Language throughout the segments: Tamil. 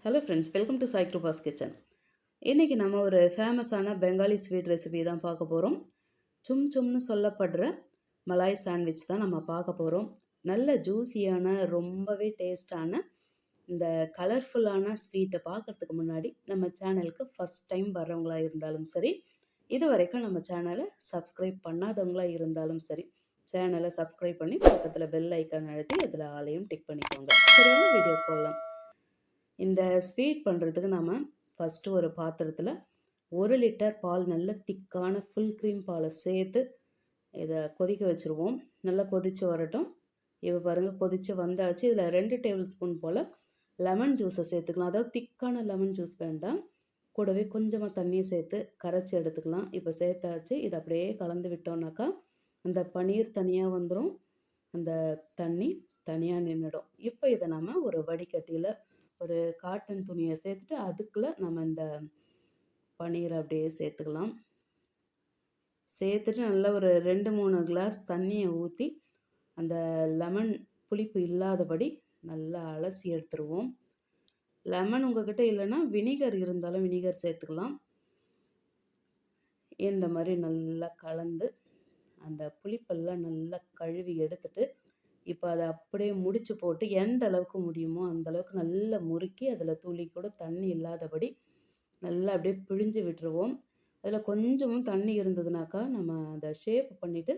Hello friends, welcome to Sai Kiruba's kitchen. இன்றைக்கி நம்ம ஒரு ஃபேமஸான பெங்காலி ஸ்வீட் ரெசிபி தான் பார்க்க போகிறோம். சும் சும்னு சொல்லப்படுற மலாய் சாண்ட்விச் தான் நம்ம பார்க்க போகிறோம். நல்ல ஜூஸியான, ரொம்பவே டேஸ்டான இந்த கலர்ஃபுல்லான ஸ்வீட்டை பார்க்குறதுக்கு முன்னாடி நம்ம சேனலுக்கு ஃபஸ்ட் டைம் வர்றவங்களா இருந்தாலும் சரி, இது வரைக்கும் நம்ம சேனலை சப்ஸ்கிரைப் பண்ணாதவங்களா இருந்தாலும் சரி, சேனலை சப்ஸ்கிரைப் பண்ணி பக்கத்தில் பெல் ஐக்கான் அழுத்தி அதில் ஆலையும் டிக் பண்ணிக்கோங்க. சரியான வீடியோ போடலாம். இந்த ஸ்வீட் பண்ணுறதுக்கு நம்ம ஃபஸ்ட்டு ஒரு பாத்திரத்தில் 1 லிட்டர் பால், நல்ல திக்கான ஃபுல் க்ரீம் பாலை சேர்த்து இதை கொதிக்க வச்சுருவோம். நல்லா கொதித்து வரட்டும். இப்போ பாருங்கள், கொதித்து வந்தாச்சு. இதில் 2 டேபிள் ஸ்பூன் போல் லெமன் ஜூஸை சேர்த்துக்கலாம். அதாவது திக்கான லெமன் ஜூஸ் வேண்டாம், கூடவே கொஞ்சமாக தண்ணியை சேர்த்து கரைச்சி எடுத்துக்கலாம். இப்போ சேர்த்தாச்சு. இதை அப்படியே கலந்து விட்டோம்னாக்கா அந்த பனீர் தனியாக வந்துடும், அந்த தண்ணி தனியாக நின்றுடும். இப்போ இதை நம்ம ஒரு வடிகட்டியில் ஒரு காட்டன் துணியை சேர்த்துட்டு அதுக்குள்ளே நம்ம இந்த பனீரை அப்படியே சேர்த்துக்கலாம். சேர்த்துட்டு நல்லா ஒரு 2-3 கிளாஸ் தண்ணியை ஊற்றி அந்த லெமன் புளிப்பு இல்லாதபடி நல்லா அலசி எடுத்துருவோம். லெமன் உங்கள்கிட்ட இல்லைன்னா வினிகர் இருந்தாலும் வினிகர் சேர்த்துக்கலாம். இந்த மாதிரி நல்லா கலந்து அந்த புளிப்பெல்லாம் நல்லா கழுவி எடுத்துட்டு இப்போ அதை அப்படியே முடிச்சு போட்டு எந்த அளவுக்கு முடியுமோ அந்த அளவுக்கு நல்லா முறுக்கி அதில் துளி கூட தண்ணி இல்லாதபடி நல்லா அப்படியே பிழிஞ்சு விட்டுருவோம். அதில் கொஞ்சமும் தண்ணி இருந்ததுனாக்கா நம்ம அதை ஷேப் பண்ணிவிட்டு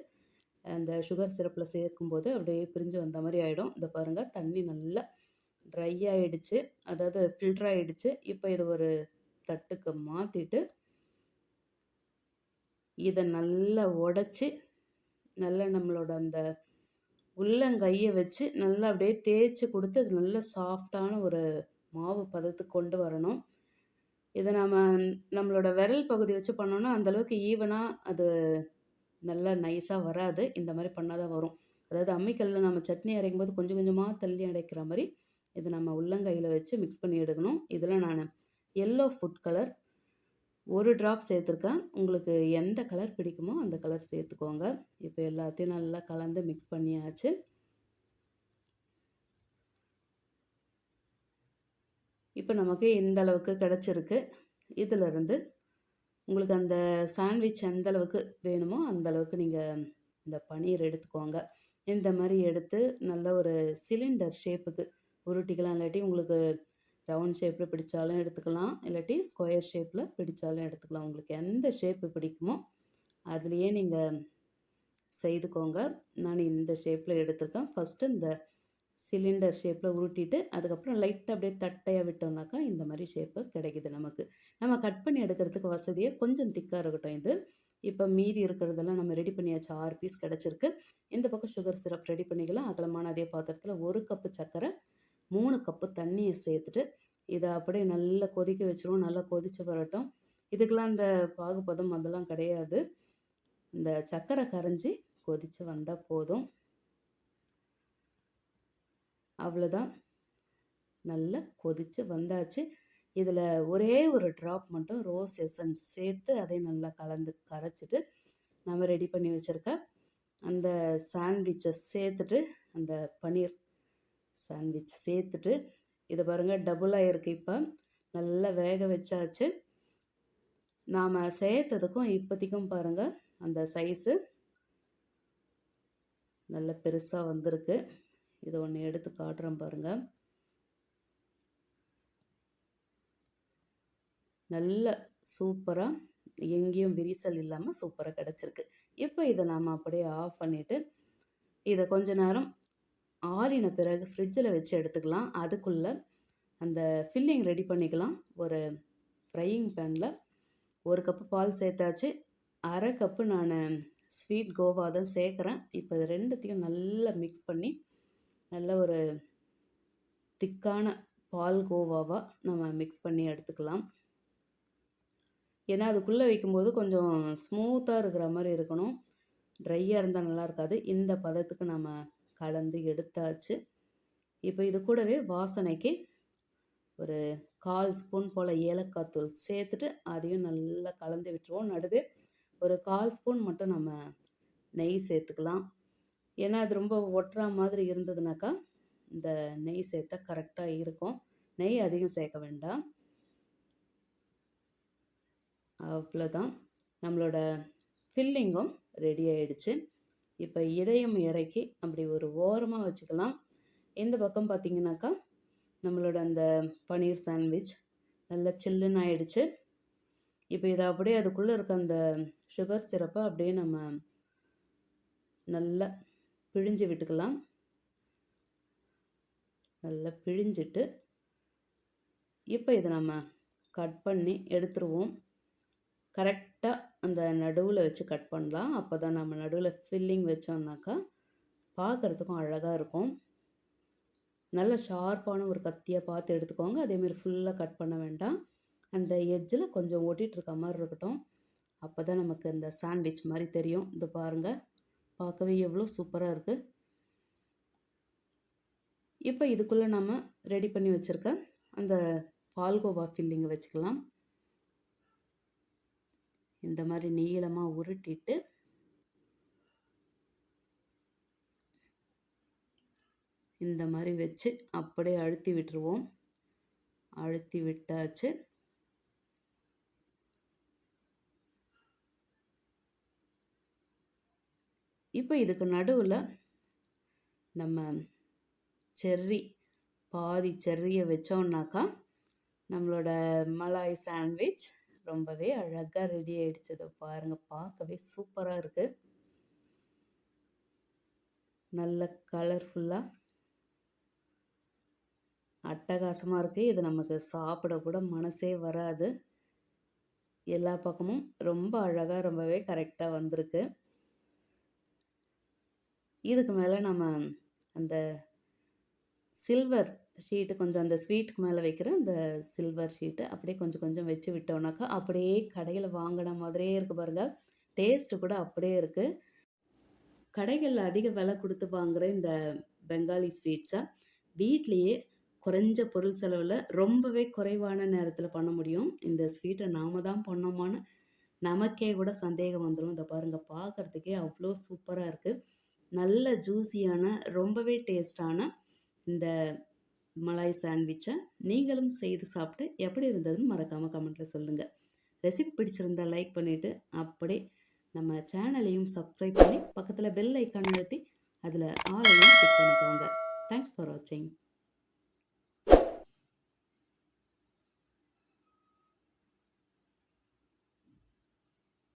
அந்த சுகர் சிரப்பில் சேர்க்கும்போது அப்படியே பிரிஞ்சு வந்த மாதிரி ஆகிடும். இதை பாருங்கள், தண்ணி நல்லா ட்ரை ஆகிடுச்சு, அதாவது ஃபில்டர் ஆகிடுச்சு. இப்போ இதை ஒரு தட்டுக்கு மாற்றிட்டு இதை நல்லா உடச்சி நல்லா நம்மளோட அந்த உள்ளங்கையை வச்சு நல்லா அப்படியே தேய்ச்சி கொடுத்து அது நல்ல சாஃப்டான ஒரு மாவு பதத்துக்கு கொண்டு வரணும். இதை நம்மளோட விரல் பகுதி வச்சு பண்ணோன்னா அந்தளவுக்கு ஈவனாக அது நல்லா நைஸாக வராது. இந்த மாதிரி பண்ணால் தான் வரும். அதாவது அம்மிக்கல்லில் நம்ம சட்னி அரைக்கும் போது கொஞ்சம் கொஞ்சமாக தள்ளி அடைக்கிற மாதிரி இது நம்ம உள்ளங்கையில் வச்சு மிக்ஸ் பண்ணி எடுக்கணும். இதில் நான் எல்லோ ஃபுட் கலர் 1 ட்ராப் சேர்த்துருக்கேன். உங்களுக்கு எந்த கலர் பிடிக்குமோ அந்த கலர் சேர்த்துக்கோங்க. இப்போ எல்லாத்தையும் நல்லா கலந்து மிக்ஸ் பண்ணியாச்சு. இப்போ நமக்கு இந்த அளவுக்கு கிடச்சிருக்கு. இதிலிருந்து உங்களுக்கு அந்த சாண்ட்விச் எந்த அளவுக்கு வேணுமோ அந்த அளவுக்கு நீங்கள் இந்த பனீர் எடுத்துக்கோங்க. இந்த மாதிரி எடுத்து நல்ல ஒரு சிலிண்டர் ஷேப்புக்கு உருட்டிக்கலாம். இல்லாட்டி உங்களுக்கு ரவுண்ட் ஷேப்பில் பிடிச்சாலும் எடுத்துக்கலாம், இல்லாட்டி ஸ்கொயர் ஷேப்பில் பிடிச்சாலும் எடுத்துக்கலாம். உங்களுக்கு எந்த ஷேப்பு பிடிக்குமோ அதுலேயே நீங்கள் செய்துக்கோங்க. நான் இந்த ஷேப்பில் எடுத்திருக்கேன். ஃபஸ்ட்டு இந்த சிலிண்டர் ஷேப்பில் உருட்டிட்டு அதுக்கப்புறம் லைட்டாக அப்படியே தட்டையாக விட்டோம்னாக்கா இந்த மாதிரி ஷேப்பு கிடைக்குது நமக்கு. நம்ம கட் பண்ணி எடுக்கிறதுக்கு வசதியாக கொஞ்சம் திக்காக இருக்கட்டும் இது. இப்போ மீதி இருக்கிறதெல்லாம் நம்ம ரெடி பண்ணியாச்சு. 6 பீஸ் கிடச்சிருக்கு. இந்த பக்கம் சுகர் சிரப் ரெடி பண்ணிக்கலாம். அகலமான அதே பாத்திரத்தில் 1 கப்பு சர்க்கரை, 3 கப்பு தண்ணியை சேர்த்துட்டு இதை அப்படியே நல்லா கொதிக்க வச்சுருவோம். நல்லா கொதித்து வரட்டும். இதுக்கெலாம் இந்த பாகுபதம் அதெல்லாம் கிடையாது. இந்த சர்க்கரை கரைஞ்சி கொதித்து வந்தால் போதும். அவ்வளோதான், நல்லா கொதித்து வந்தாச்சு. இதில் ஒரே ஒரு ட்ராப் மட்டும் ரோஸ் எசன்ஸ் சேர்த்து அதை நல்லா கலந்து கரைச்சிட்டு நம்ம ரெடி பண்ணி வச்சுருக்க அந்த சாண்ட்விச்சை சேர்த்துட்டு, அந்த பனீர் சாண்ட்விச் சேர்த்துட்டு இதை பாருங்கள் டபுளாக இருக்குது. இப்போ நல்லா வேக வச்சாச்சு. நாம் சேர்த்ததுக்கும் இப்போதைக்கும் பாருங்கள் அந்த சைஸு நல்ல பெருசாக வந்திருக்கு. இதை ஒன்று எடுத்து காட்டுறேன் பாருங்கள். நல்ல சூப்பராக எங்கேயும் விரிசல் இல்லாமல் சூப்பராக கிடச்சிருக்கு. இப்போ இதை நாம் அப்படியே ஆஃப் பண்ணிவிட்டு இதை கொஞ்ச நேரம் ஆறின பிறகு ஃப்ரிட்ஜில் வச்சு எடுத்துக்கலாம். அதுக்குள்ளே அந்த ஃபில்லிங் ரெடி பண்ணிக்கலாம். ஒரு ஃப்ரையிங் பேனில் 1 கப்பு பால் சேர்த்தாச்சு. 1/2 கப்பு நான் ஸ்வீட் கோவா தான் சேர்க்குறேன். இப்போ இது ரெண்டுத்தையும் நல்லா மிக்ஸ் பண்ணி நல்ல ஒரு திக்கான பால் கோவாவாக நம்ம மிக்ஸ் பண்ணி எடுத்துக்கலாம். ஏன்னா அதுக்குள்ளே வைக்கும்போது கொஞ்சம் ஸ்மூத்தாக இருக்கிற மாதிரி இருக்கணும், ட்ரையாக இருந்தால் நல்லா இருக்காது. இந்த பதத்துக்கு நம்ம கலந்து எடுத்தாச்சு. இப்போ இது கூடவே வாசனைக்கு ஒரு 1/4 ஸ்பூன் போல் ஏலக்காய் தூள் சேர்த்துட்டு அதையும் நல்லா கலந்து விட்டுருவோம். நடுவே ஒரு 1/4 ஸ்பூன் மட்டும் நம்ம நெய் சேர்த்துக்கலாம். ஏன்னா அது ரொம்ப ஒட்டுற மாதிரி இருந்ததுனாக்கா இந்த நெய் சேர்த்தா கரெக்டாக இருக்கும். நெய் அதிகம் சேர்க்க வேண்டாம். அவ்வளோதான், நம்மளோட ஃபில்லிங்கும் ரெடி ஆயிடுச்சு. இப்போ இதையும் இறக்கி அப்படி ஒரு ஓரமாக வச்சுக்கலாம். இந்த பக்கம் பார்த்திங்கனாக்கா நம்மளோட அந்த பன்னீர் சாண்ட்விச் நல்லா சில்லுன்னு ஆயிடுச்சு. இப்போ இதை அப்படியே அதுக்குள்ளே இருக்க அந்த சுகர் சிரப்பை அப்படியே நம்ம நல்லா பிழிஞ்சு விட்டுக்கலாம். நல்லா பிழிஞ்சிட்டு இப்போ இதை நம்ம கட் பண்ணி எடுத்துருவோம். கரெக்டாக அந்த நடுவில் வச்சு கட் பண்ணலாம். அப்போ தான் நம்ம நடுவில் ஃபில்லிங் வச்சோம்னாக்கா பார்க்குறதுக்கும் அழகாக இருக்கும். நல்ல ஷார்ப்பான ஒரு கத்தியாக பார்த்து எடுத்துக்கோங்க. அதேமாரி ஃபுல்லாக கட் பண்ண வேண்டாம். அந்த எட்ஜில் கொஞ்சம் ஒட்டிகிட்ருக்க மாதிரி இருக்கட்டும். அப்போ தான் நமக்கு இந்த சாண்ட்விச் மாதிரி தெரியும். இது பாருங்கள், பார்க்கவே எவ்வளோ சூப்பராக இருக்குது. இப்போ இதுக்குள்ளே நம்ம ரெடி பண்ணி வச்சுருக்க அந்த பால்கோவா ஃபில்லிங்கை வச்சுக்கலாம். இந்த மாதிரி நீளமாக உருட்டிட்டு இந்த மாதிரி வச்சு அப்படியே அழுத்தி விட்டுருவோம். அழுத்தி விட்டாச்சு. இப்போ இதுக்கு நடுவில் நம்ம பாதி செர்ரியை வச்சோம்னாக்கா நம்மளோட மலாய் சாண்ட்விச் ரொம்பவே அழகாக ரெடி ஆகிடுச்சது. பாருங்கள், பார்க்கவே சூப்பராக இருக்குது. நல்ல கலர்ஃபுல்லாக அட்டகாசமாக இருக்குது. இது நமக்கு சாப்பிட கூட மனசே வராது. எல்லா பக்கமும் ரொம்ப அழகாக ரொம்பவே கரெக்டாக வந்திருக்கு. இதுக்கு மேலே நம்ம அந்த சில்வர் ஷீட்டு கொஞ்சம் அந்த ஸ்வீட்டுக்கு மேலே வைக்கிற அந்த சில்வர் ஷீட்டு அப்படியே கொஞ்சம் கொஞ்சம் வச்சு விட்டோம்னாக்கா அப்படியே கடையில் வாங்கின மாதிரியே இருக்குது பாருங்கள். டேஸ்ட்டு கூட அப்படியே இருக்குது. கடைகளில் அதிக விலை கொடுத்து வாங்குகிற இந்த பெங்காலி ஸ்வீட்ஸை வீட்லேயே குறைஞ்ச பொருள் செலவில் ரொம்பவே குறைவான நேரத்தில் பண்ண முடியும். இந்த ஸ்வீட்டை நாம் தான் பண்ணோமான்னு நமக்கே கூட சந்தேகம் வந்துடும். இதை பாருங்கள், பார்க்குறதுக்கே அவ்வளோ சூப்பராக இருக்குது. நல்ல ஜூஸியான ரொம்பவே டேஸ்டான இந்த மலாய் சாண்ட்விச்சை நீங்களும் செய்து சாப்பிட்டு எப்படி இருந்ததுன்னு மறக்காமல் கமெண்ட்டில் சொல்லுங்கள். ரெசிபி பிடிச்சிருந்தால் லைக் பண்ணிவிட்டு அப்படியே நம்ம சேனலையும் சப்ஸ்கிரைப் பண்ணி பக்கத்தில் பெல் ஐக்கான் அழுத்தி அதில் ஆலையும் கிளிக் பண்ணிக்கோங்க. தேங்க்ஸ் ஃபார் வாட்சிங்.